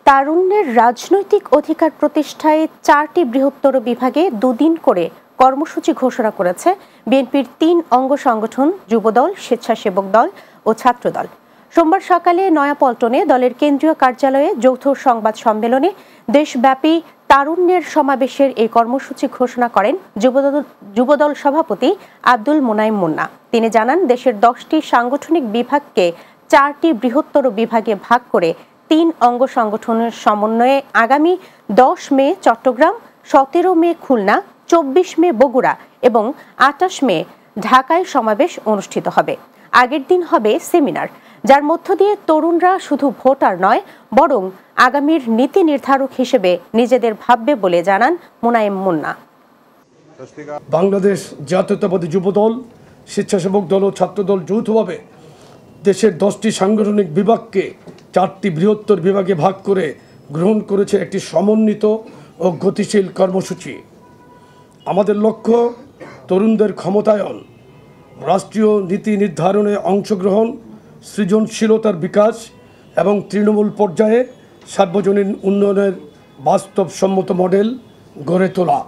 তারুণ্যের রাজনৈতিক অধিকার প্রতিষ্ঠায় 4টি বৃহত্তর বিভাগে দুদিন করে কর্মসূচি ঘোষণা করেছে বিএনপির 3 অঙ্গ সংগঠন যুবদল, স্বেচ্ছাসেবক দল ও ছাত্রদল। সোমবার সকালে নয়াপল্টনে দলের কেন্দ্রীয় কার্যালয়ে যৌথ সংবাদ সম্মেলনে দেশব্যাপী তারুণ্যের সমাবেশের এই কর্মসূচি ঘোষণা করেন যুবদল সভাপতি আব্দুল মোনায়েম মুন্না। তিনি জানান, দেশের 10টি সাংগঠনিক বিভাগকে 4টি বৃহত্তর বিভাগে ভাগ করে 3 অঙ্গ সংগঠনের সমন্বয়ে আগামী 10 মে চট্টগ্রাম, 17 মে খুলনা, 24 মে বগুড়া এবং 28 মে ঢাকায় সমাবেশ অনুষ্ঠিত হবে। আগের দিন হবে সেমিনার, যার মধ্য দিয়ে তরুণরা শুধু ভোটার নয়, বরং আগামীর নীতি নির্ধারক হিসেবে নিজেদের ভাববে বলে জানান মোনায়েম মুন্না। বাংলাদেশ জাতীয়তাবাদী যুবদল, স্বেচ্ছাসেবক দল ও ছাত্রদল যৌথভাবে দেশের 10টি সাংগঠনিক বিভাগকে 4টি বৃহত্তর বিভাগে ভাগ করে গ্রহণ করেছে একটি সমন্বিত ও গতিশীল কর্মসূচি। আমাদের লক্ষ্য তরুণদের ক্ষমতায়ন, রাষ্ট্রীয় নীতি নির্ধারণে অংশগ্রহণ, সৃজনশীলতার বিকাশ এবং তৃণমূল পর্যায়ে সার্বজনীন উন্নয়নের বাস্তবসম্মত মডেল গড়ে তোলা।